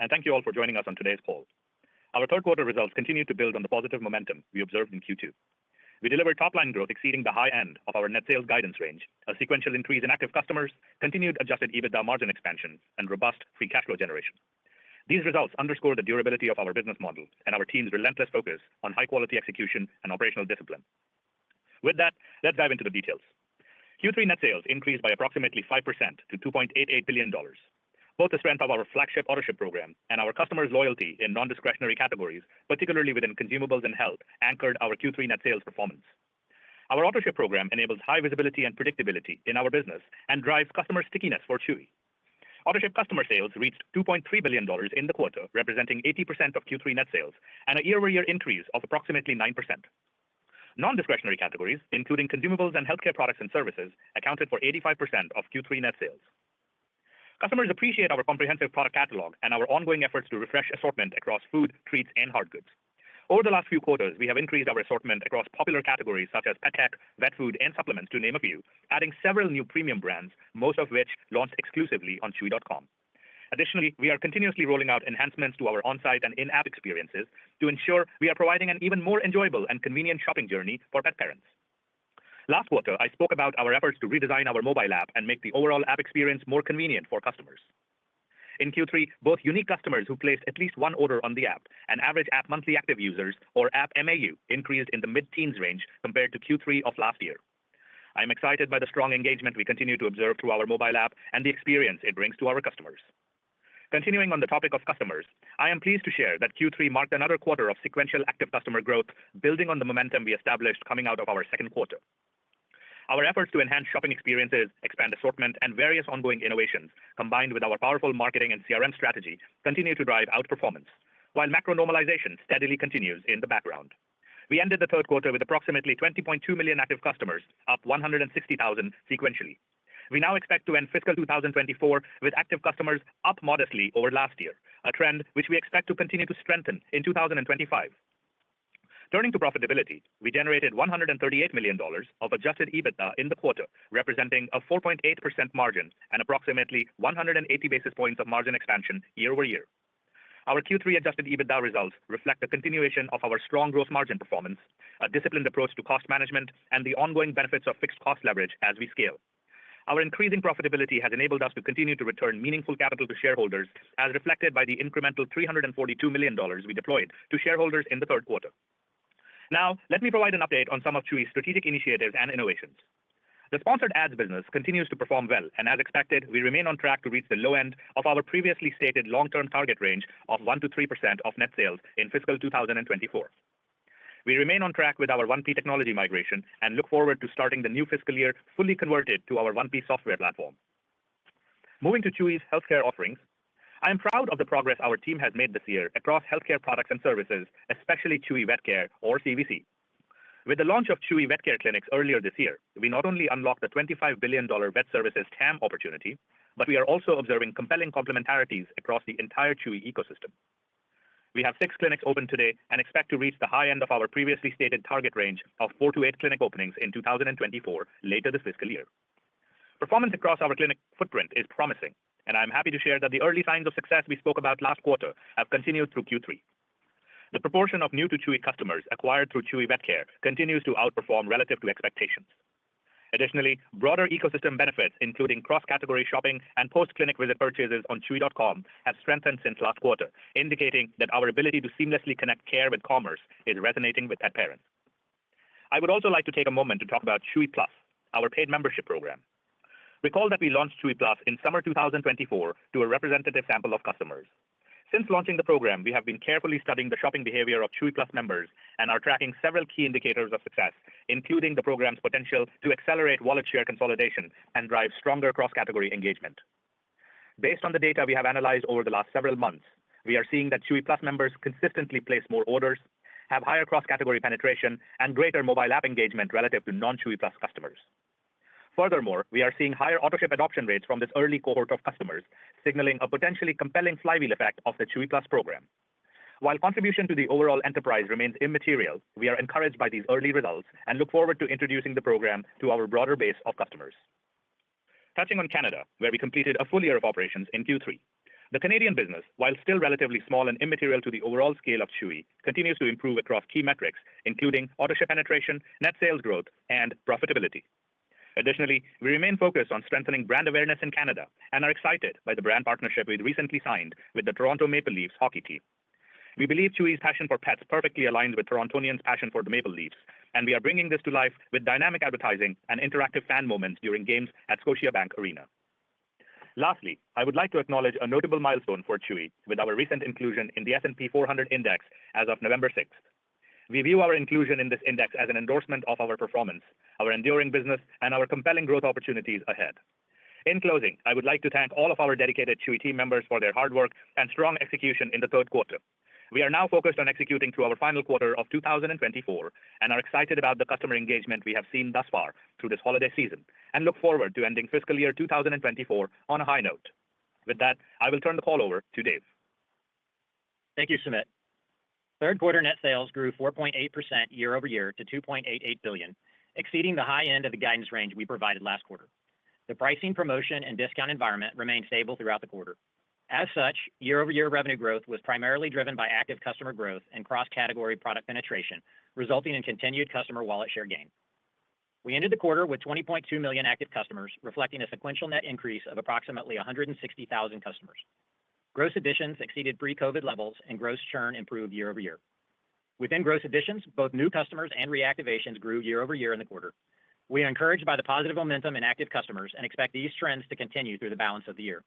and thank you all for joining us on today's call. Our third quarter results continue to build on the positive momentum we observed in Q2. We delivered top-line growth exceeding the high end of our net sales guidance range, a sequential increase in active customers, continued adjusted EBITDA margin expansion, and robust free cash flow generation. These results underscore the durability of our business model and our team's relentless focus on high-quality execution and operational discipline. With that, let's dive into the details. Q3 net sales increased by approximately 5% to $2.88 billion. Both the strength of our flagship Autoship program and our customers' loyalty in non-discretionary categories, particularly within consumables and health, anchored our Q3 net sales performance. Our Autoship program enables high visibility and predictability in our business and drives customer stickiness for Chewy. Autoship customer sales reached $2.3 billion in the quarter, representing 80% of Q3 net sales and a year-over-year increase of approximately 9%. Non-discretionary categories, including consumables and healthcare products and services, accounted for 85% of Q3 net sales. Customers appreciate our comprehensive product catalog and our ongoing efforts to refresh assortment across food, treats, and hard goods. Over the last few quarters, we have increased our assortment across popular categories such as pet tech, vet food, and supplements, to name a few, adding several new premium brands, most of which launched exclusively on chewy.com. Additionally, we are continuously rolling out enhancements to our on-site and in-app experiences to ensure we are providing an even more enjoyable and convenient shopping journey for pet parents. Last quarter, I spoke about our efforts to redesign our mobile app and make the overall app experience more convenient for customers. In Q3, both unique customers who placed at least one order on the app and average app monthly active users, or app MAU, increased in the mid-teens range compared to Q3 of last year. I am excited by the strong engagement we continue to observe through our mobile app and the experience it brings to our customers. Continuing on the topic of customers, I am pleased to share that Q3 marked another quarter of sequential active customer growth, building on the momentum we established coming out of our second quarter. Our efforts to enhance shopping experiences, expand assortment, and various ongoing innovations, combined with our powerful marketing and CRM strategy, continue to drive outperformance, while macro normalization steadily continues in the background. We ended the third quarter with approximately 20.2 million active customers, up 160,000 sequentially. We now expect to end fiscal 2024 with active customers up modestly over last year, a trend which we expect to continue to strengthen in 2025. Turning to profitability, we generated $138 million of adjusted EBITDA in the quarter, representing a 4.8% margin and approximately 180 basis points of margin expansion year over year. Our Q3 adjusted EBITDA results reflect the continuation of our strong gross margin performance, a disciplined approach to cost management, and the ongoing benefits of fixed cost leverage as we scale. Our increasing profitability has enabled us to continue to return meaningful capital to shareholders, as reflected by the incremental $342 million we deployed to shareholders in the third quarter. Now, let me provide an update on some of Chewy's strategic initiatives and innovations. The sponsored ads business continues to perform well, and as expected, we remain on track to reach the low end of our previously stated long-term target range of 1% to 3% of net sales in fiscal 2024. We remain on track with our 1P technology migration and look forward to starting the new fiscal year fully converted to our 1P software platform. Moving to Chewy's healthcare offerings, I am proud of the progress our team has made this year across healthcare products and services, especially Chewy Vet Care, or CVC. With the launch of Chewy Vet Care clinics earlier this year, we not only unlocked the $25 billion vet services TAM opportunity, but we are also observing compelling complementarities across the entire Chewy ecosystem. We have 6 clinics open today and expect to reach the high end of our previously stated target range of 4 to 8 clinic openings in 2024 later this fiscal year. Performance across our clinic footprint is promising, and I'm happy to share that the early signs of success we spoke about last quarter have continued through Q3. The proportion of new to Chewy customers acquired through Chewy Vet Care continues to outperform relative to expectations. Additionally, broader ecosystem benefits, including cross-category shopping and post-clinic visit purchases on chewy.com, have strengthened since last quarter, indicating that our ability to seamlessly connect care with commerce is resonating with pet parents. I would also like to take a moment to talk about Chewy Plus, our paid membership program. Recall that we launched Chewy Plus in summer 2024 to a representative sample of customers. Since launching the program, we have been carefully studying the shopping behavior of Chewy Plus members and are tracking several key indicators of success, including the program's potential to accelerate wallet share consolidation and drive stronger cross-category engagement. Based on the data we have analyzed over the last several months, we are seeing that Chewy Plus members consistently place more orders, have higher cross-category penetration, and greater mobile app engagement relative to non-Chewy Plus customers. Furthermore, we are seeing higher Autoship adoption rates from this early cohort of customers, signaling a potentially compelling flywheel effect of the Chewy Plus program. While contribution to the overall enterprise remains immaterial, we are encouraged by these early results and look forward to introducing the program to our broader base of customers. Touching on Canada, where we completed a full year of operations in Q3. The Canadian business, while still relatively small and immaterial to the overall scale of Chewy, continues to improve across key metrics, including Autoship penetration, net sales growth, and profitability. Additionally, we remain focused on strengthening brand awareness in Canada and are excited by the brand partnership we recently signed with the Toronto Maple Leafs hockey team. We believe Chewy's passion for pets perfectly aligns with Torontonians' passion for the Maple Leafs, and we are bringing this to life with dynamic advertising and interactive fan moments during games at Scotiabank Arena. Lastly, I would like to acknowledge a notable milestone for Chewy with our recent inclusion in the S&P 400 index as of November 6th. We view our inclusion in this index as an endorsement of our performance, our enduring business, and our compelling growth opportunities ahead. In closing, I would like to thank all of our dedicated Chewy team members for their hard work and strong execution in the third quarter. We are now focused on executing through our final quarter of 2024 and are excited about the customer engagement we have seen thus far through this holiday season and look forward to ending fiscal year 2024 on a high note. With that, I will turn the call over to Dave. Thank you, Sumit. Third quarter net sales grew 4.8% year over year to $2.88 billion, exceeding the high end of the guidance range we provided last quarter. The pricing, promotion, and discount environment remained stable throughout the quarter. As such, year-over-year revenue growth was primarily driven by active customer growth and cross-category product penetration, resulting in continued customer wallet share gain. We ended the quarter with 20.2 million active customers, reflecting a sequential net increase of approximately 160,000 customers. Gross additions exceeded pre-COVID levels, and gross churn improved year over year. Within gross additions, both new customers and reactivations grew year over year in the quarter. We are encouraged by the positive momentum in active customers and expect these trends to continue through the balance of the year.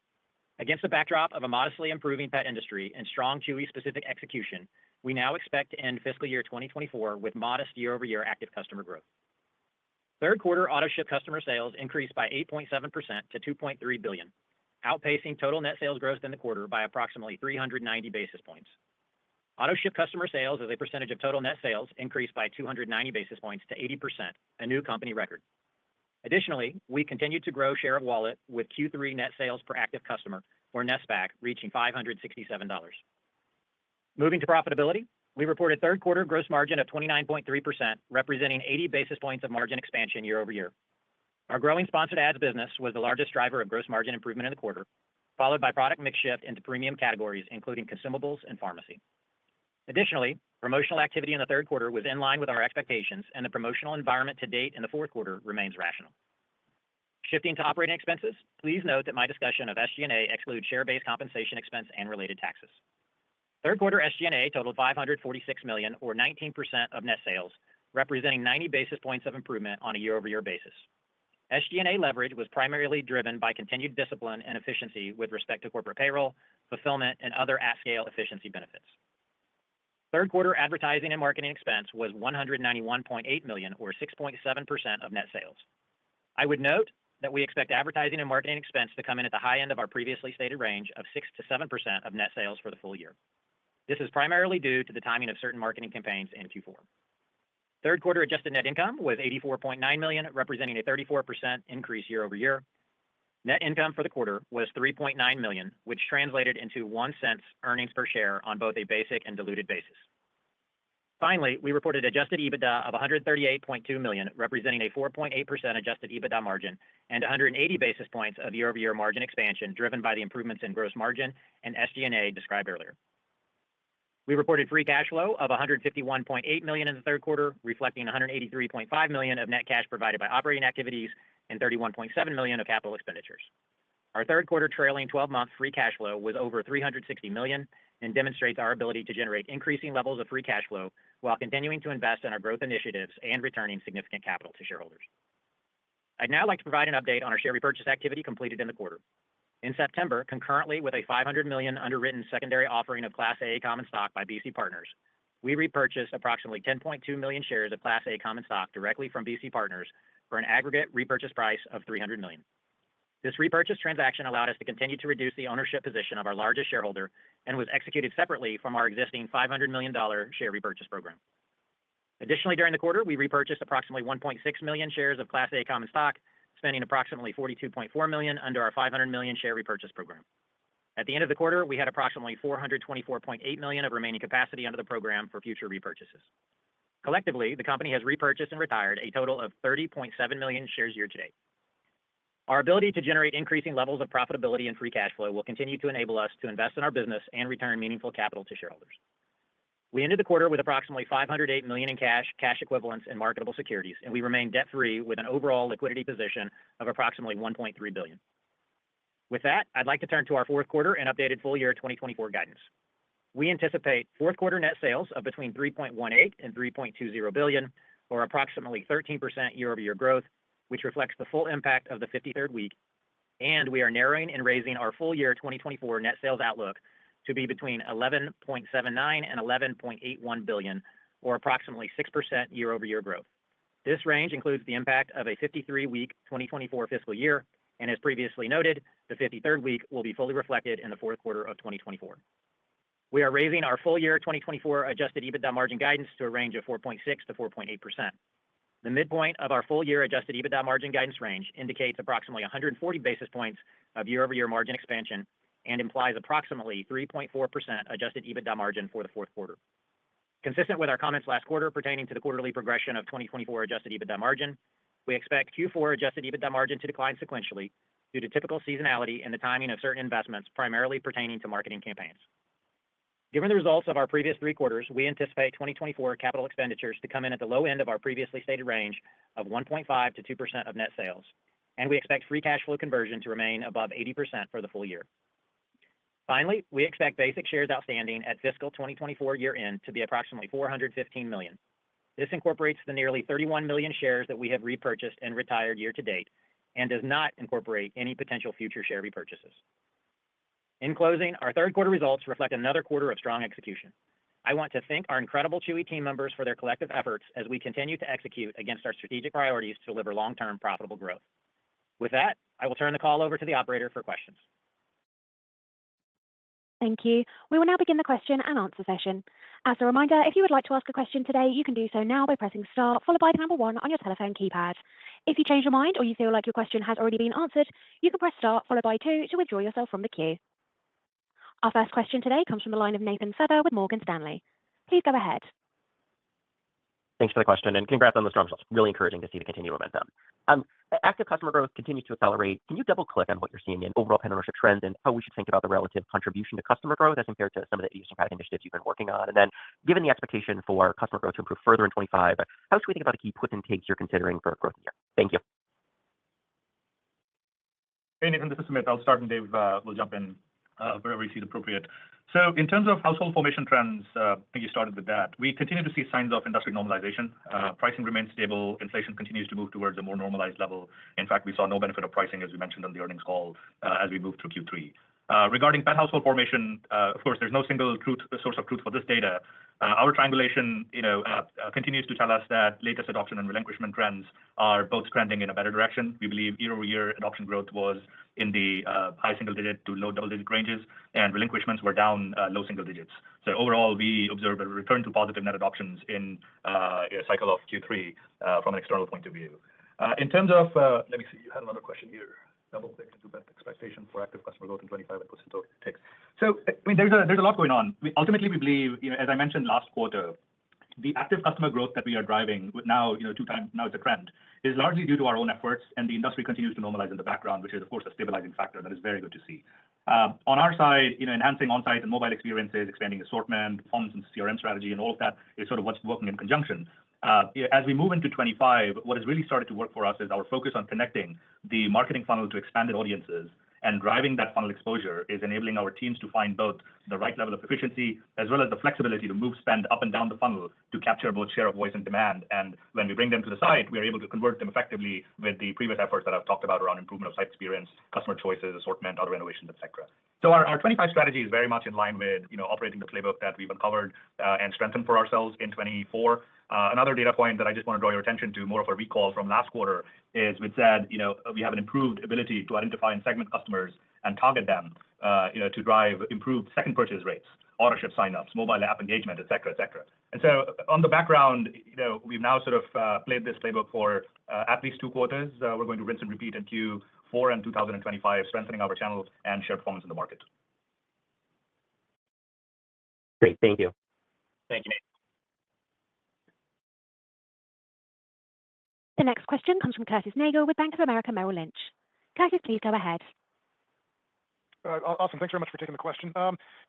Against the backdrop of a modestly improving pet industry and strong Chewy-specific execution, we now expect to end fiscal year 2024 with modest year-over-year active customer growth. Third quarter Autoship customer sales increased by 8.7% to $2.3 billion, outpacing total net sales growth in the quarter by approximately 390 basis points. Autoship customer sales as a percentage of total net sales increased by 290 basis points to 80%, a new company record. Additionally, we continued to grow share of wallet with Q3 net sales per active customer, or NSPAC, reaching $567. Moving to profitability, we reported third quarter gross margin of 29.3%, representing 80 basis points of margin expansion year over year. Our growing sponsored ads business was the largest driver of gross margin improvement in the quarter, followed by product mix shift into premium categories, including consumables and pharmacy. Additionally, promotional activity in the third quarter was in line with our expectations, and the promotional environment to date in the fourth quarter remains rational. Shifting to operating expenses, please note that my discussion of SG&A excludes share-based compensation expense and related taxes. Third quarter SG&A totaled $546 million, or 19% of net sales, representing 90 basis points of improvement on a year-over-year basis. SG&A leverage was primarily driven by continued discipline and efficiency with respect to corporate payroll, fulfillment, and other at-scale efficiency benefits. Third quarter advertising and marketing expense was $191.8 million, or 6.7% of net sales. I would note that we expect advertising and marketing expense to come in at the high end of our previously stated range of 6 to 7% of net sales for the full year. This is primarily due to the timing of certain marketing campaigns in Q4. Third quarter adjusted net income was $84.9 million, representing a 34% increase year over year. Net income for the quarter was $3.9 million, which translated into 1 cent earnings per share on both a basic and diluted basis. Finally, we reported adjusted EBITDA of $138.2 million, representing a 4.8% adjusted EBITDA margin and 180 basis points of year-over-year margin expansion driven by the improvements in gross margin and SG&A described earlier. We reported free cash flow of $151.8 million in the third quarter, reflecting $183.5 million of net cash provided by operating activities and $31.7 million of capital expenditures. Our third quarter trailing 12-month free cash flow was over $360 million and demonstrates our ability to generate increasing levels of free cash flow while continuing to invest in our growth initiatives and returning significant capital to shareholders. I'd now like to provide an update on our share repurchase activity completed in the quarter. In September, concurrently with a $500 million underwritten secondary offering of Class A common stock by BC Partners, we repurchased approximately 10.2 million shares of Class A common stock directly from BC Partners for an aggregate repurchase price of $300 million. This repurchase transaction allowed us to continue to reduce the ownership position of our largest shareholder and was executed separately from our existing $500 million share repurchase program. Additionally, during the quarter, we repurchased approximately 1.6 million shares of Class A common stock, spending approximately $42.4 million under our $500 million share repurchase program. At the end of the quarter, we had approximately $424.8 million of remaining capacity under the program for future repurchases. Collectively, the company has repurchased and retired a total of 30.7 million shares year to date. Our ability to generate increasing levels of profitability and free cash flow will continue to enable us to invest in our business and return meaningful capital to shareholders. We ended the quarter with approximately $508 million in cash, cash equivalents, and marketable securities, and we remain debt-free with an overall liquidity position of approximately $1.3 billion. With that, I'd like to turn to our fourth quarter and updated full year 2024 guidance. We anticipate fourth quarter net sales of between $3.18 and $3.20 billion, or approximately 13% year-over-year growth, which reflects the full impact of the 53rd week, and we are narrowing and raising our full year 2024 net sales outlook to be between $11.79 and $11.81 billion, or approximately 6% year-over-year growth. This range includes the impact of a 53-week 2024 fiscal year, and as previously noted, the 53rd week will be fully reflected in the fourth quarter of 2024. We are raising our full year 2024 adjusted EBITDA margin guidance to a range of 4.6 to 4.8%. The midpoint of our full year adjusted EBITDA margin guidance range indicates approximately 140 basis points of year-over-year margin expansion and implies approximately 3.4% adjusted EBITDA margin for the fourth quarter. Consistent with our comments last quarter pertaining to the quarterly progression of 2024 adjusted EBITDA margin, we expect Q4 adjusted EBITDA margin to decline sequentially due to typical seasonality and the timing of certain investments, primarily pertaining to marketing campaigns. Given the results of our previous three quarters, we anticipate 2024 capital expenditures to come in at the low end of our previously stated range of 1.5 to 2% of net sales, and we expect free cash flow conversion to remain above 80% for the full year. Finally, we expect basic shares outstanding at fiscal 2024 year-end to be approximately 415 million. This incorporates the nearly 31 million shares that we have repurchased and retired year-to-date and does not incorporate any potential future share repurchases. In closing, our third quarter results reflect another quarter of strong execution. I want to thank our incredible Chewy team members for their collective efforts as we continue to execute against our strategic priorities to deliver long-term profitable growth. With that, I will turn the call over to the operator for questions. Thank you. We will now begin the question and answer session. As a reminder, if you would like to ask a question today, you can do so now by pressing star followed by the number 1 on your telephone keypad. If you change your mind or you feel like your question has already been answered, you can press star followed by 2 to withdraw yourself from the queue. Our first question today comes from the line of Nathan Feather with Morgan Stanley. Please go ahead. Thanks for the question, and congrats on the strong results. Really encouraging to see the continued momentum. Active customer growth continues to accelerate. Can you double-click on what you're seeing in overall pet ownership trends and how we should think about the relative contribution to customer growth as compared to some of the idiosyncratic initiatives you've been working on? And then, given the expectation for customer growth to improve further in 25, how should we think about the key puts and takes you're considering for growth in the year? Thank you. Hey, Nathan, this is Sumit. I'll start, and Dave will jump in wherever he sees appropriate. So in terms of household formation trends, I think you started with that. We continue to see signs of industry normalization. Pricing remains stable. Inflation continues to move towards a more normalized level. In fact, we saw no benefit of pricing, as we mentioned on the earnings call, as we moved through Q3. Regarding pet household formation, of course, there's no single source of truth for this data. Our triangulation, continues to tell us that latest adoption and relinquishment trends are both trending in a better direction. We believe year-over-year adoption growth was in the high single-digit to low double-digit ranges, and relinquishments were down low single digits. So overall, we observed a return to positive net adoptions in a cycle of Q3 from an external point of view. In terms of, let me see, you had another question here. Double-click into best expectation for active customer growth in 25 and percent takes. So, I mean, there's a lot going on. Ultimately, we believe, as I mentioned last quarter, the active customer growth that we are driving with now, 2 times, now it's a trend, is largely due to our own efforts, and the industry continues to normalize in the background, which is, of course, a stabilizing factor that is very good to see. On our side, enhancing on-site and mobile experiences, expanding assortment, performance and CRM strategy, and all of that is sort of what's working in conjunction. As we move into 25, what has really started to work for us is our focus on connecting the marketing funnel to expanded audiences, and driving that funnel exposure is enabling our teams to find both the right level of efficiency as well as the flexibility to move spend up and down the funnel to capture both share of voice and demand. And when we bring them to the site, we are able to convert them effectively with the previous efforts that I've talked about around improvement of site experience, customer choices, assortment, other innovations, et cetera. So our 25 strategy is very much in line with operating the playbook that we've uncovered and strengthened for ourselves in 24. Another data point that I just want to draw your attention to, more of a recall from last quarter, is we said, we have an improved ability to identify and segment customers and target them, to drive improved second purchase rates, Autoship signups, mobile app engagement, et cetera, et cetera. And so on the background, we've now sort of played this playbook for at least 2 quarters. We're going to rinse and repeat in Q4 and 2025, strengthening our channel and share performance in the market. Great. Thank you. Thank you, Nate. The next question comes from Curtis Nagel with Bank of America Merrill Lynch. Curtis, please go ahead. Awesome. Thanks very much for taking the question.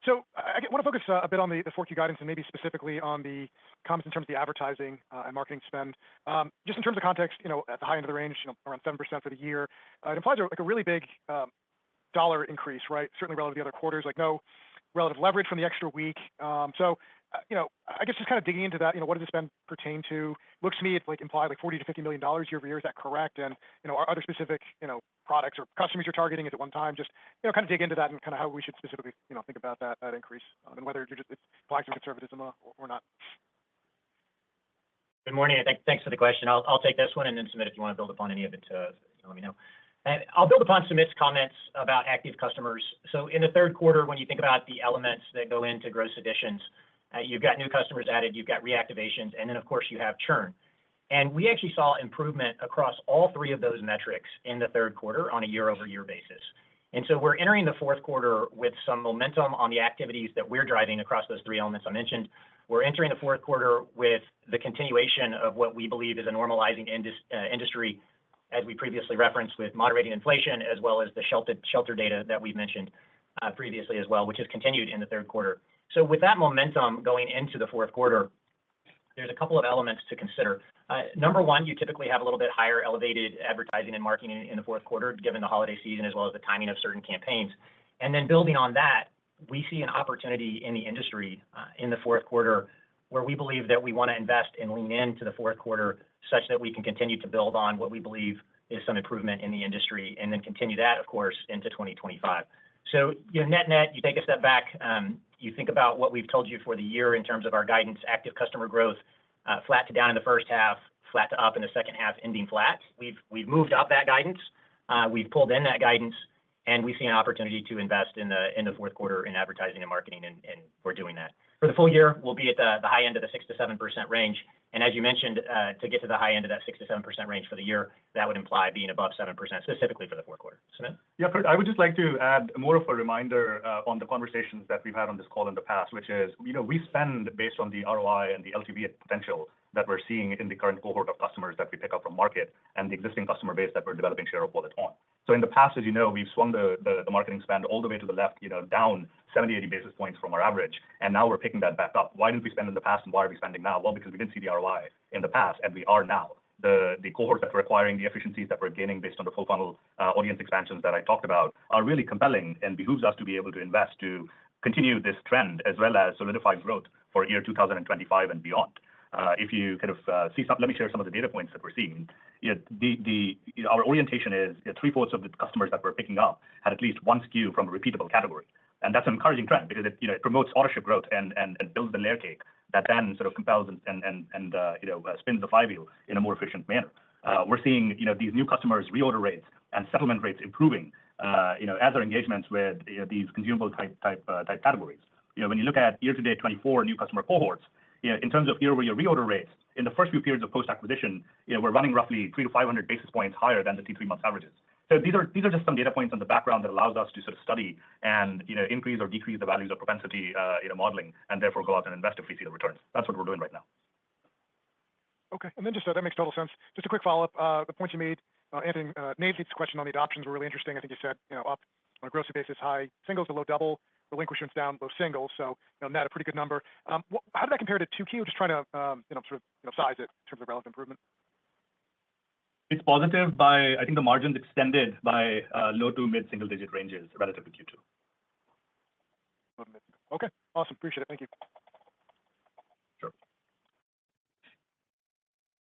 So I want to focus a bit on the 4Q guidance and maybe specifically on the comments in terms of the advertising and marketing spend. Just in terms of context, at the high end of the range, around 7% for the year, it implies like a really big dollar increase, right? Certainly relative to the other quarters, like no relative leverage from the extra week. I guess just kind of digging into that, what does this spend pertain to? Looks to me it's like implied like $40 to $50 million year over year. Is that correct? And are other specific products or customers you're targeting? Is it one time? Just kind of dig into that and kind of how we should specifically think about that increase and whether you're just it's applies to conservatism or not. Good morning. Thanks for the question. I'll take this one, and then Sumit, if you want to build upon any of it, let me know. And I'll build upon Sumit's comments about active customers. So in the third quarter, when you think about the elements that go into gross additions, you've got new customers added, you've got reactivations, and then of course you have churn. And we actually saw improvement across all three of those metrics in the third quarter on a year-over-year basis. And so we're entering the fourth quarter with some momentum on the activities that we're driving across those three elements I mentioned. We're entering the fourth quarter with the continuation of what we believe is a normalizing industry, as we previously referenced, with moderating inflation, as well as the shelter data that we've mentioned previously as well, which has continued in the third quarter. So with that momentum going into the fourth quarter, there's a couple of elements to consider. Number one, you typically have a little bit higher elevated advertising and marketing in the fourth quarter, given the holiday season, as well as the timing of certain campaigns. And then building on that, we see an opportunity in the industry in the fourth quarter where we believe that we want to invest and lean into the fourth quarter such that we can continue to build on what we believe is some improvement in the industry and then continue that, of course, into 2025. So net, you take a step back, you think about what we've told you for the year in terms of our guidance, active customer growth, flat to down in the first half, flat to up in the second half, ending flat. We've moved up that guidance. We've pulled in that guidance, and we see an opportunity to invest in the fourth quarter in advertising and marketing, and we're doing that. For the full year, we'll be at the high end of the 6 to 7% range. And as you mentioned, to get to the high end of that 6 to 7% range for the year, that would imply being above 7%, specifically for the fourth quarter. Sumit? Yeah, Kurt, I would just like to add more of a reminder on the conversations that we've had on this call in the past, which is, we spend based on the ROI and the LTV potential that we're seeing in the current cohort of customers that we pick up from market and the existing customer base that we're developing share of wallet on. So in the past, as you know, we've swung the marketing spend all the way to the left, down 70, 80 basis points from our average. And now we're picking that back up. Why didn't we spend in the past and why are we spending now? Well, because we didn't see the ROI in the past, and we are now. The cohorts that we're acquiring, the efficiencies that we're gaining based on the full funnel audience expansions that I talked about are really compelling and behooves us to be able to invest to continue this trend as well as solidify growth for year 2025 and beyond. If you kind of see some, let me share some of the data points that we're seeing. Our orientation is 3/4 of the customers that we're picking up had at least one SKU from a repeatable category. And that's an encouraging trend because it promotes ownership growth and builds the layer cake that then sort of compels and spins the flywheel in a more efficient manner. We're seeing these new customers reorder rates and settlement rates improving as our engagements with these consumable type categories. When you look at year-to-date 24 new customer cohorts, in terms of year-over-year reorder rates, in the first few periods of post-acquisition, we're running roughly 300 to 500 basis points higher than the T3 month averages. So these are just some data points in the background that allows us to sort of study and increase or decrease the values of propensity modeling, and therefore go out and invest if we see the returns. That's what we're doing right now. Okay, and then just that makes total sense. Just a quick follow-up. The points you made, Anthony, Nate's question on the adoptions were really interesting. I think you said up on a gross basis, high singles to low double, relinquishments down low singles. So net a pretty good number. How did that compare to 2Q? Just trying to sort of size it in terms of relative improvement. It's positive by, I think the margins extended by low to mid single digit ranges relative to Q2. Okay, awesome. Appreciate it. Thank you. Sure.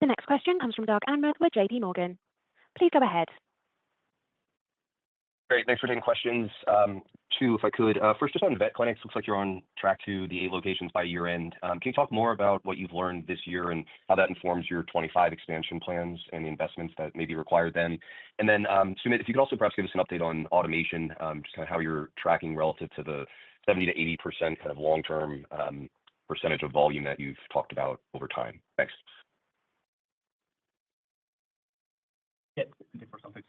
The next question comes from Doug Anmuth with JP Morgan. Please go ahead. Great. Thanks for taking questions. Two, if I could. First, just on vet clinics, looks like you're on track to the 8 locations by year end. Can you talk more about what you've learned this year and how that informs your 25 expansion plans and the investments that may be required then? And then, Sumit, if you could also perhaps give us an update on automation, just kind of how you're tracking relative to the 70 to 80% kind of long-term percentage of volume that you've talked about over time. Thanks.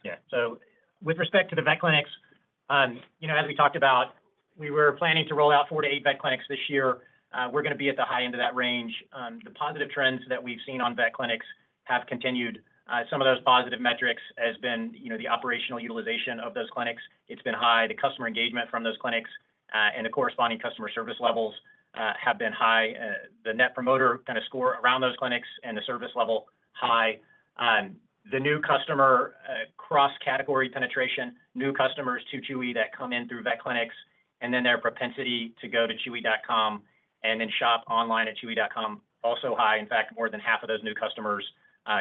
Yeah. So with respect to the vet clinics, as we talked about, we were planning to roll out 4 to 8 vet clinics this year. We're going to be at the high end of that range. The positive trends that we've seen on vet clinics have continued Some of those positive metrics has been, the operational utilization of those clinics. It's been high. The customer engagement from those clinics and the corresponding customer service levels have been high. The net promoter kind of score around those clinics and the service level high. The new customer cross-category penetration, new customers to Chewy that come in through vet clinics, and then their propensity to go to chewy.com and then shop online at chewy.com, also high. In fact, more than half of those new customers,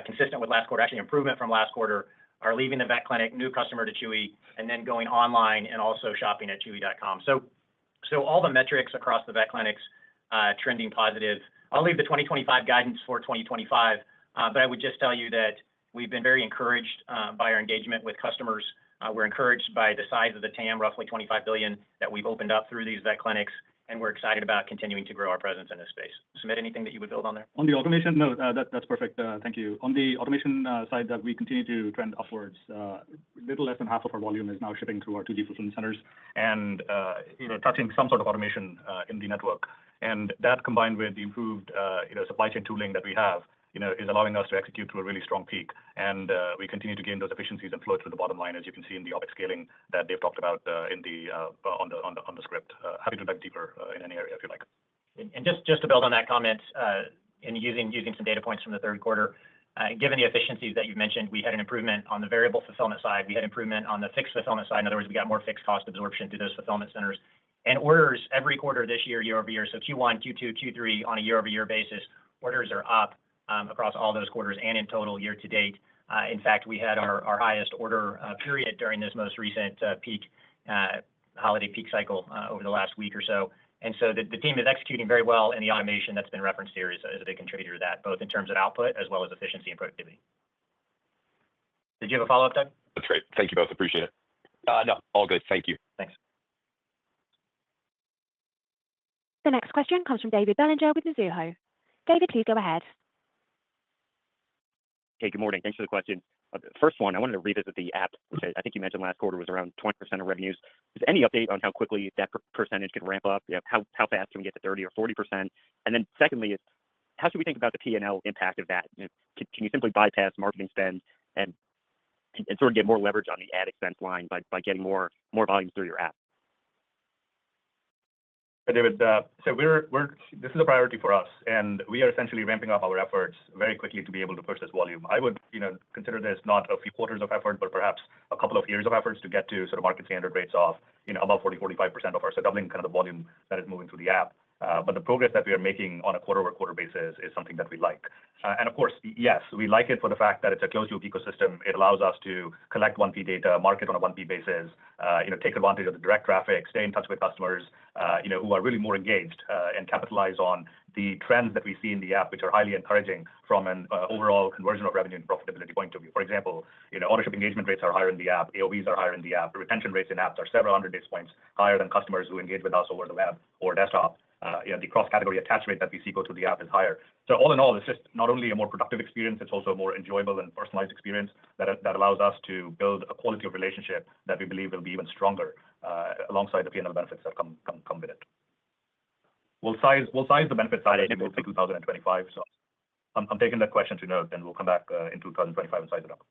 consistent with last quarter, actually improvement from last quarter, are leaving the vet clinic, new customer to Chewy, and then going online and also shopping at chewy.com. So all the metrics across the vet clinics trending positive. I'll leave the 2025 guidance for 2025, but I would just tell you that we've been very encouraged by our engagement with customers. We're encouraged by the size of the TAM, roughly $25 billion, that we've opened up through these vet clinics, and we're excited about continuing to grow our presence in this space. Sumit, anything that you would build on there? On the automation, no, that's perfect. Thank you. On the automation side, that we continue to trend upwards. Little less than half of our volume is now shipping through our 2G fulfillment centers and touching some sort of automation in the network. And that combined with the improved supply chain tooling that we have, is allowing us to execute through a really strong peak. And we continue to gain those efficiencies and flow through the bottom line, as you can see in the OpEx scaling that they've talked about on the script. Happy to dive deeper in any area if you like. And just to build on that comment, and using some data points from the third quarter, given the efficiencies that you've mentioned, we had an improvement on the variable fulfillment side. We had improvement on the fixed fulfillment side. In other words, we got more fixed cost absorption through those fulfillment centers. And orders every quarter this year, year over year, so Q1, Q2, Q3 on a year over year basis, orders are up across all those quarters and in total year to date. In fact, we had our highest order period during this most recent peak holiday peak cycle over the last week or so. And so the team is executing very well, and the automation that's been referenced here is a big contributor to that, both in terms of output as well as efficiency and productivity. Did you have a follow-up, Doug? That's great. Thank you both. Appreciate it. No, all good. Thank you. Thanks. The next question comes from David Bellinger with Mizuho. David, please go ahead. Hey, good morning. Thanks for the question. First one, I wanted to revisit the app, which I think you mentioned last quarter was around 20% of revenues. Is any update on how quickly that percentage could ramp up? How fast can we get to 30 or 40%? And then secondly, how should we think about the P&L impact of that? Can you simply bypass marketing spend and sort of get more leverage on the ad expense line by getting more volume through your app? David, so this is a priority for us, and we are essentially ramping up our efforts very quickly to be able to push this volume. I would, consider this not a few quarters of effort, but perhaps a couple of years of efforts to get to sort of market standard rates of, above 40-45% of our, so doubling kind of the volume that is moving through the app. But the progress that we are making on a quarter-over-quarter basis is something that we like. And of course, yes, we like it for the fact that it's a closed-loop ecosystem. It allows us to collect 1P data, market on a 1P basis, take advantage of the direct traffic, stay in touch with customers, who are really more engaged, and capitalize on the trends that we see in the app, which are highly encouraging from an overall conversion of revenue and profitability point of view. For example, ownership engagement rates are higher in the app, AOVs are higher in the app, the retention rates in apps are several hundred basis points higher than customers who engage with us over the web or desktop. The cross-category attach rate that we see go through the app is higher. So all in all, it's just not only a more productive experience, it's also a more enjoyable and personalized experience that allows us to build a quality of relationship that we believe will be even stronger alongside the P&L benefits that come with it. We'll size the benefit side as we move to 2025. So I'm taking that question to note, and we'll come back in 2025 and size it up.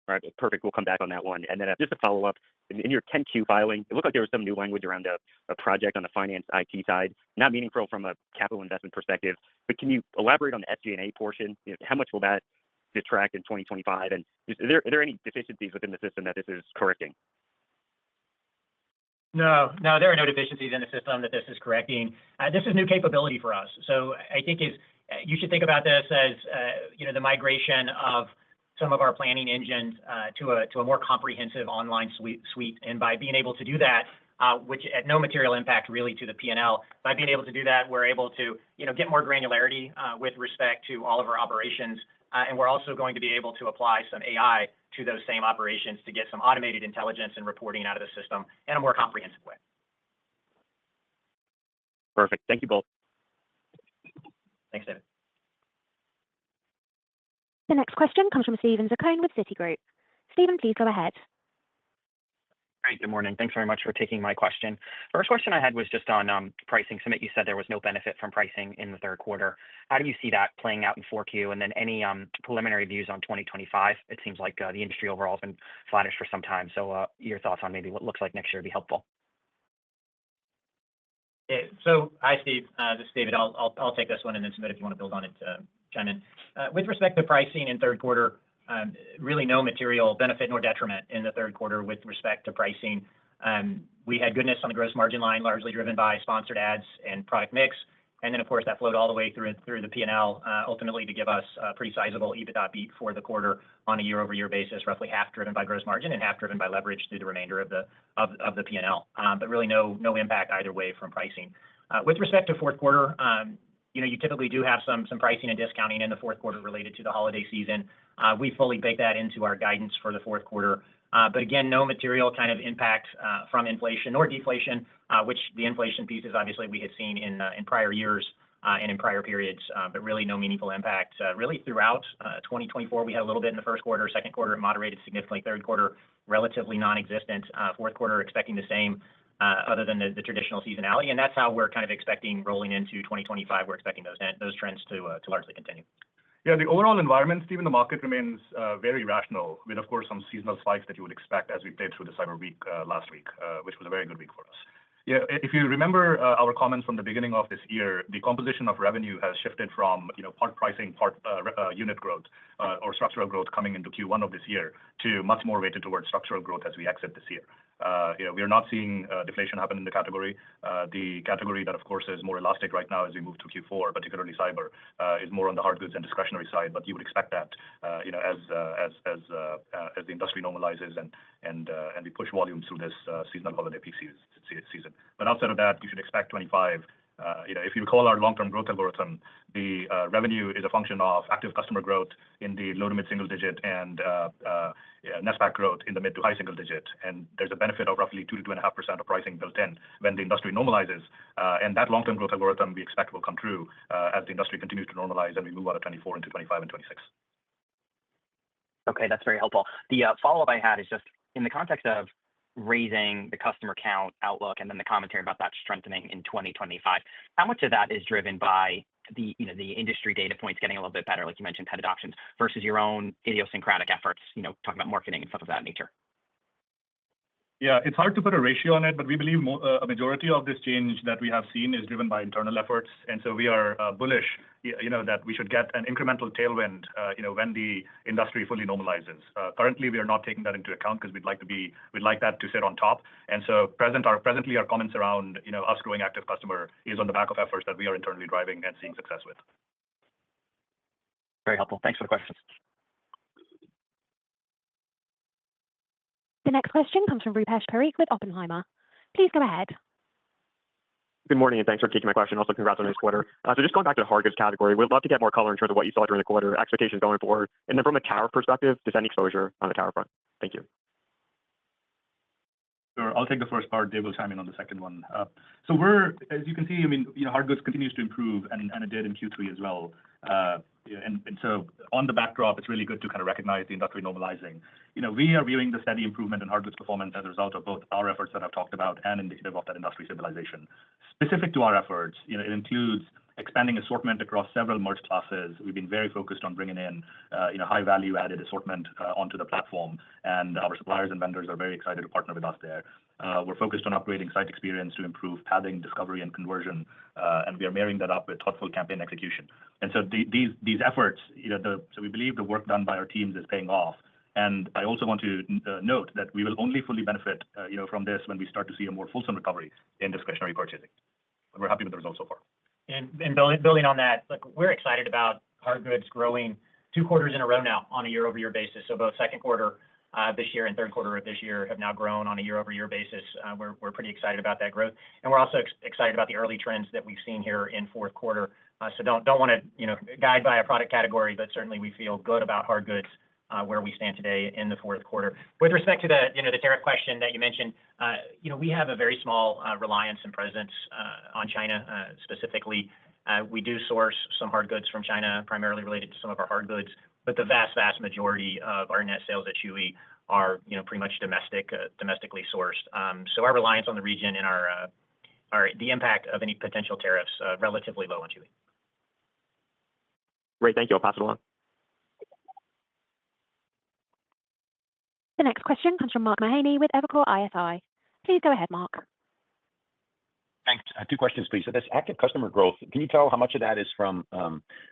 All right, perfect. We'll come back on that one. And then just a follow-up, in your 10Q filing, it looked like there was some new language around a project on the finance IT side, not meaningful from a capital investment perspective, but can you elaborate on the SG&A portion? How much will that detract in 2025? And are there any deficiencies within the system that this is correcting? No, there are no deficiencies in the system that this is correcting. This is new capability for us. So I think you should think about this as, the migration of some of our planning engines to a more comprehensive online suite. And by being able to do that, which at no material impact really to the P&L, by being able to do that, we're able to, get more granularity with respect to all of our operations. And we're also going to be able to apply some AI to those same operations to get some automated intelligence and reporting out of the system in a more comprehensive way. Perfect. Thank you both. Thanks, David. The next question comes from Steven Zaccone with Citigroup. Steven, please go ahead. Great. Good morning. Thanks very much for taking my question. First question I had was just on pricing. Sumit, you said there was no benefit from pricing in the third quarter. How do you see that playing out in 4Q? And then any preliminary views on 2025? It seems like the industry overall has been flattish for some time. So your thoughts on maybe what looks like next year would be helpful. So hi, Steve. This is David. I'll take this one, and then Sumit, if you want to build on it, chime in. With respect to pricing in third quarter, really no material benefit nor detriment in the third quarter with respect to pricing. We had goodness on the gross margin line, largely driven by sponsored ads and product mix. And then, of course, that flowed all the way through the P&L, ultimately to give us a pretty sizable EBITDA beat for the quarter on a year-over-year basis, roughly half driven by gross margin and half driven by leverage through the remainder of the P&L. But really no impact either way from pricing. With respect to fourth quarter, you typically do have some pricing and discounting in the fourth quarter related to the holiday season. We fully bake that into our guidance for the fourth quarter. But again, no material kind of impact from inflation or deflation, which the inflation piece is obviously we had seen in prior years and in prior periods, but really no meaningful impact. Really throughout 2024, we had a little bit in the first quarter, second quarter, it moderated significantly, third quarter, relatively non-existent, fourth quarter expecting the same, other than the traditional seasonality. And that's how we're kind of expecting rolling into 2025. We're expecting those trends to largely continue. Yeah, the overall environment, Steve, in the market remains very rational, with, of course, some seasonal spikes that you would expect as we played through the Cyber Week last week, which was a very good week for us. Yeah, if you remember our comments from the beginning of this year, the composition of revenue has shifted from part pricing, part unit growth, or structural growth coming into Q1 of this year to much more weighted towards structural growth as we exit this year. We are not seeing deflation happen in the category. The category that, of course, is more elastic right now as we move to Q4, particularly cyber, is more on the hard goods and discretionary side. But you would expect that as the industry normalizes and we push volume through this seasonal holiday peak season. But outside of that, you should expect 25. If you recall our long-term growth algorithm, the revenue is a function of active customer growth in the low to mid single digit and NSPAC growth in the mid to high single digit. And there's a benefit of roughly 2 to 2.5% of pricing built in when the industry normalizes. And that long-term growth algorithm we expect will come true as the industry continues to normalize and we move out of 24 into 25 and 26. Okay, that's very helpful. The follow-up I had is just in the context of raising the customer count outlook and then the commentary about that strengthening in 2025. How much of that is driven by the industry data points getting a little bit better, like you mentioned, pet adoptions, versus your own idiosyncratic efforts, talking about marketing and stuff of that nature? Yeah, it's hard to put a ratio on it, but we believe a majority of this change that we have seen is driven by internal efforts. And so we are bullish, that we should get an incremental tailwind, when the industry fully normalizes. Currently, we are not taking that into account because we'd like that to sit on top. And so presently our comments around, us growing active customer is on the back of efforts that we are internally driving and seeing success with. Very helpful. Thanks for the questions. The next question comes from Rupesh Parikh with Oppenheimer. Please go ahead. Good morning, and thanks for taking my question. Also, congrats on this quarter. So just going back to the hard goods category, we'd love to get more color in terms of what you saw during the quarter, expectations going forward, and then from a tariff perspective, just any exposure on the tariff front. Thank you. Sure. I'll take the first part. Dave will chime in on the second one. So as you can see, hard goods continues to improve, and it did in Q3 as well. And so on the backdrop, it's really good to kind of recognize the industry normalizing. We are viewing the steady improvement in hard goods performance as a result of both our efforts that I've talked about and indicative of that industry stabilization. Specific to our efforts, it includes expanding assortment across several merch classes. We've been very focused on bringing in, high value added assortment onto the platform, and our suppliers and vendors are very excited to partner with us there. We're focused on upgrading site experience to improve pathing, discovery, and conversion, and we are marrying that up with thoughtful campaign execution. And so these efforts, so we believe the work done by our teams is paying off. And I also want to note that we will only fully benefit, from this when we start to see a more fulsome recovery in discretionary purchasing. But we're happy with the results so far. And building on that, we're excited about hard goods growing 2 quarters in a row now on a year-over-year basis. So both second quarter this year and third quarter of this year have now grown on a year-over-year basis. We're pretty excited about that growth, and we're also excited about the early trends that we've seen here in fourth quarter. So don't want to guide by a product category, but certainly we feel good about hard goods where we stand today in the fourth quarter. With respect to the tariff question that you mentioned, we have a very small reliance and presence on China specifically. We do source some hard goods from China, primarily related to some of our hard goods, but the vast majority of our net sales at Chewy are pretty much domestically sourced. So our reliance on the region and the impact of any potential tariffs relatively low on chewy. Great, thank you. I'll pass it along. The next question comes from Mark Mahaney with Evercore ISI. Please go ahead, Mark. Thanks. Two questions, please. So this active customer growth, can you tell how much of that is from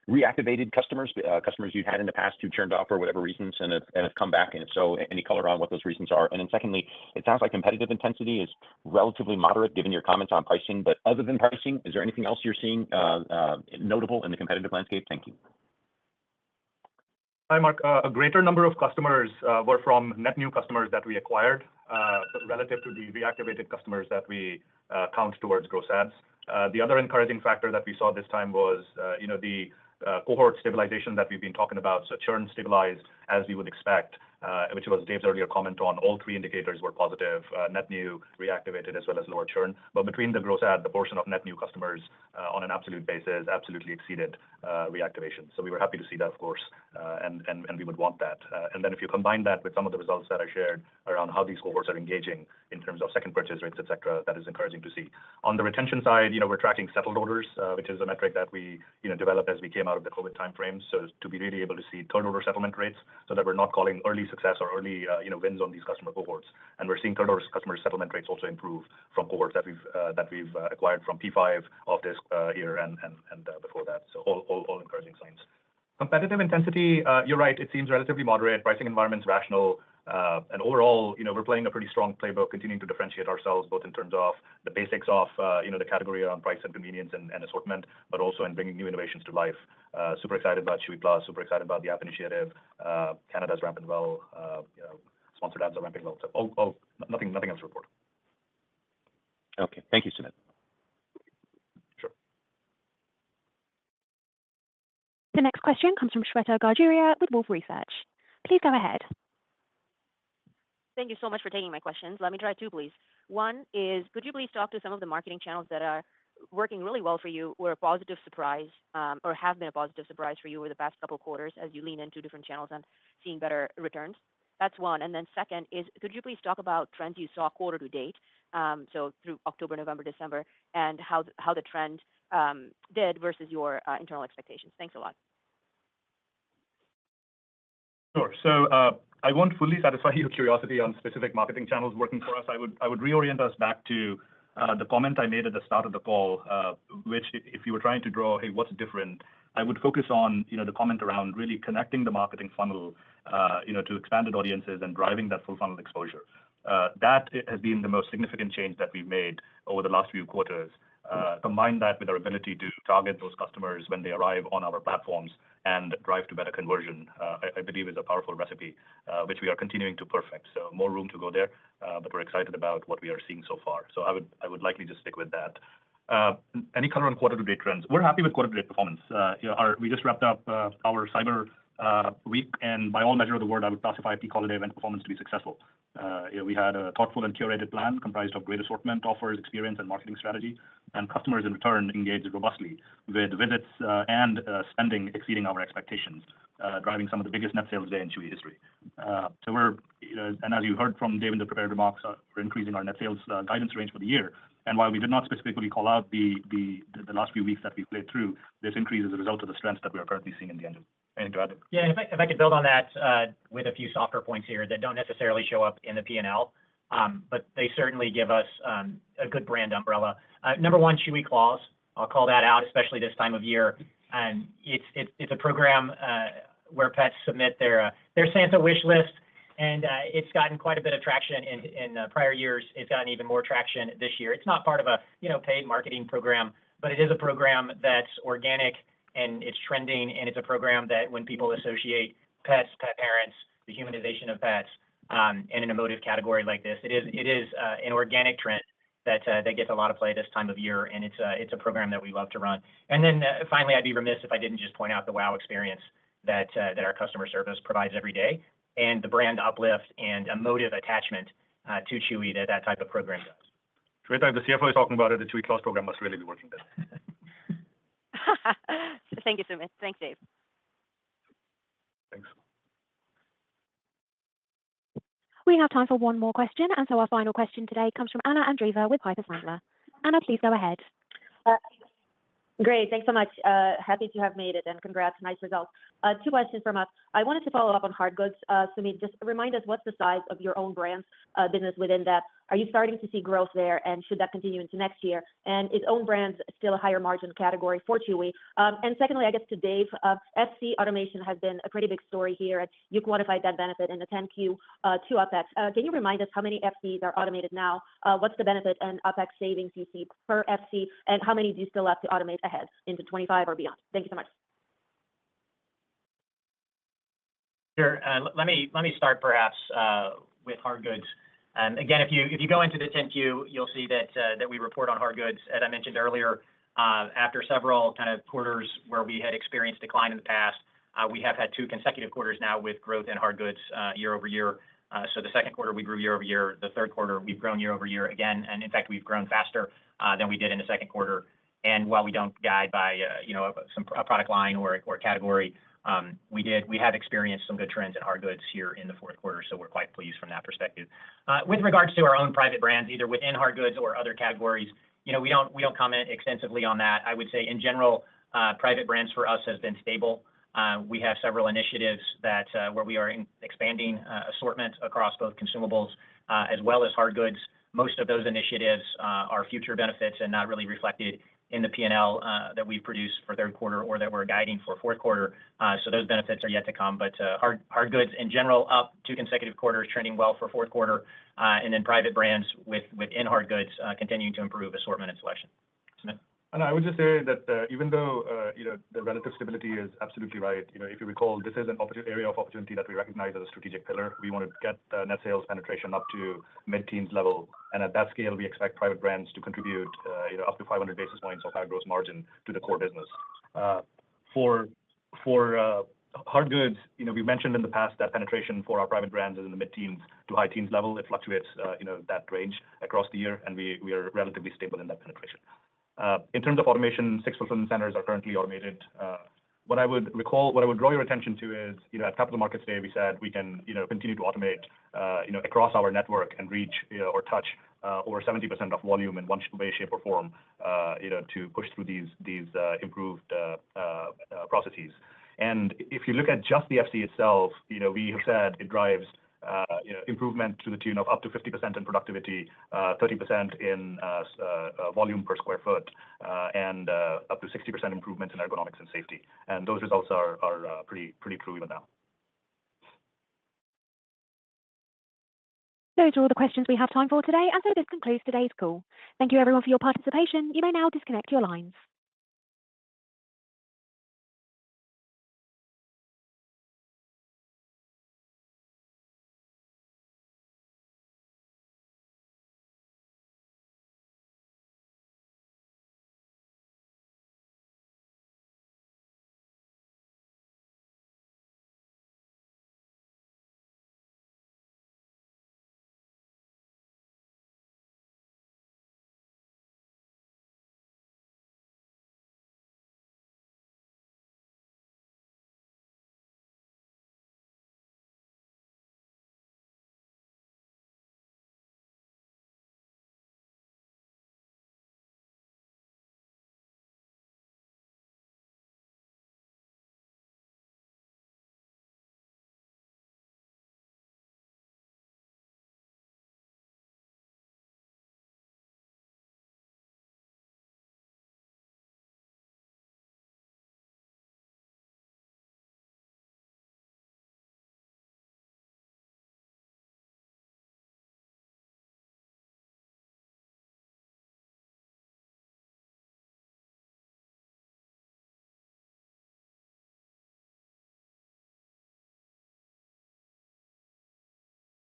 reactivated customers, customers you've had in the past who churned off for whatever reasons and have come back? And if so, any color on what those reasons are? And then secondly, it sounds like competitive intensity is relatively moderate given your comments on pricing. But other than pricing, is there anything else you're seeing notable in the competitive landscape? Thank you. Hi, Mark. A greater number of customers were from net new customers that we acquired relative to the reactivated customers that we count towards gross adds. The other encouraging factor that we saw this time was, the cohort stabilization that we've been talking about. So churn stabilized as we would expect, which was Dave's earlier comment on. All three indicators were positive: net new, reactivated, as well as lower churn. But between the gross add, the portion of net new customers on an absolute basis absolutely exceeded reactivation. So we were happy to see that, of course, and we would want that. And then if you combine that with some of the results that I shared around how these cohorts are engaging in terms of second purchase rates, et cetera, that is encouraging to see. On the retention side, we're tracking settled orders, which is a metric that we developed as we came out of the COVID timeframe. So to be really able to see third order settlement rates so that we're not calling early success or early wins on these customer cohorts. And we're seeing third order customer settlement rates also improve from cohorts that we've acquired from P5 of this year and before that. So all encouraging signs. Competitive intensity, you're right. It seems relatively moderate. Pricing environment's rational. And overall, we're playing a pretty strong playbook, continuing to differentiate ourselves both in terms of the basics of the category around price and convenience and assortment, but also in bringing new innovations to life. Super excited about Chewy Plus, super excited about the app initiative. Canada's ramping well. Sponsored ads are ramping well. So nothing else to report. Okay. Thank you, Sumit. Sure. The next question comes from Shweta Garjuria with Wolfe Research. Please go ahead. Thank you so much for taking my questions. Let me try two, please. One is, could you please talk to some of the marketing channels that are working really well for you, were a positive surprise, or have been a positive surprise for you over the past couple of quarters as you lean into different channels and seeing better returns? That's one. And then second is, could you please talk about trends you saw quarter to date, so through October, November, December, and how the trend did versus your internal expectations? Thanks a lot. Sure. So I won't fully satisfy your curiosity on specific marketing channels working for us. I would reorient us back to the comment I made at the start of the call, which if you were trying to draw, hey, what's different, I would focus on the comment around really connecting the marketing funnel to expanded audiences and driving that full funnel exposure. That has been the most significant change that we've made over the last few quarters. Combine that with our ability to target those customers when they arrive on our platforms and drive to better conversion, I believe is a powerful recipe, which we are continuing to perfect. So more room to go there, but we're excited about what we are seeing so far. So I would likely just stick with that. Any color on quarter to date trends? We're happy with quarter to date performance. We just wrapped up our Cyber Week, and by all measure of the word, I would classify peak holiday event performance to be successful. We had a thoughtful and curated plan comprised of great assortment, offers, experience, and marketing strategy, and customers in return engaged robustly with visits and spending exceeding our expectations, driving some of the biggest net sales day in Chewy history. So we're, and as you heard from Dave in the prepared remarks, we're increasing our net sales guidance range for the year. And while we did not specifically call out the last few weeks that we played through, this increase is a result of the strengths that we are currently seeing in the engine. Anything to add? Yeah, if I could build on that with a few softer points here that don't necessarily show up in the P&L, but they certainly give us a good brand umbrella. Number one, Chewy Claus. I'll call that out, especially this time of year. And it's a program where pets submit their Santa wish list, and it's gotten quite a bit of traction in prior years. It's gotten even more traction this year. It's not part of a paid marketing program, but it is a program that's organic and it's trending, and it's a program that when people associate pets, pet parents, the humanization of pets, in an emotive category like this, it is an organic trend that gets a lot of play this time of year, and it's a program that we love to run. And then finally, I'd be remiss if I didn't just point out the wow experience that our customer service provides every day, and the brand uplift and emotive attachment to Chewy that type of program does. Shweta, the CFO is talking about it. The Chewy Claus program must really be working there. Thank you, Sumit. Thanks, Dave. Thanks. We have time for one more question, and so our final question today comes from Anna Andreeva with Piper Sandler. Anna, please go ahead. Great. Thanks so much. Happy to have made it, and congrats. Nice results. Two questions from us. I wanted to follow up on hard goods. Sumit, just remind us what's the size of your own brands business within that. Are you starting to see growth there, and should that continue into next year? And is own brands still a higher margin category for Chewy? And secondly, I guess to Dave, FC automation has been a pretty big story here, and you quantified that benefit in the 10Q to OpEx. Can you remind us how many FCs are automated now? What's the benefit and OpEx savings you see per FC, and how many do you still have to automate ahead into 25 or beyond? Thank you so much. Sure. Let me start perhaps with hard goods. Again, if you go into the 10Q, you'll see that we report on hard goods. As I mentioned earlier, after several kind of quarters where we had experienced decline in the past, we have had 2 consecutive quarters now with growth in hard goods year over year. So the second quarter we grew year over year. The third quarter we've grown year over year again, and in fact we've grown faster than we did in the second quarter. And while we don't guide by a product line or category, we have experienced some good trends in hard goods here in the fourth quarter, so we're quite pleased from that perspective. With regards to our own private brands, either within hard goods or other categories, we don't comment extensively on that. I would say in general, private brands for us has been stable. We have several initiatives where we are expanding assortment across both consumables as well as hard goods. Most of those initiatives are future benefits and not really reflected in the P&L that we've produced for third quarter or that we're guiding for fourth quarter. So those benefits are yet to come. But hard goods in general up 2 consecutive quarters, trending well for fourth quarter, and then private brands within hard goods continuing to improve assortment and selection. Sumit? And I would just say that even though the relative stability is absolutely right, if you recall, this is an area of opportunity that we recognize as a strategic pillar. We want to get net sales penetration up to mid-teens level, and at that scale, we expect private brands to contribute up to 500 basis points of our gross margin to the core business. For hard goods, we mentioned in the past that penetration for our private brands is in the mid-teens to high teens level. It fluctuates that range across the year, and we are relatively stable in that penetration. In terms of automation, 6 fulfillment centers are currently automated. What I would draw your attention to is, at Capital Markets Day, we said we can, continue to automate, across our network and reach or touch over 70% of volume in one way, shape, or form, to push through these improved processes. And if you look at just the FC itself, we have said it drives improvement to the tune of up to 50% in productivity, 30% in volume per square foot, and up to 60% improvement in ergonomics and safety. And those results are pretty true even now. Those are all the questions we have time for today, and so this concludes today's call. Thank you everyone for your participation. You may now disconnect your lines.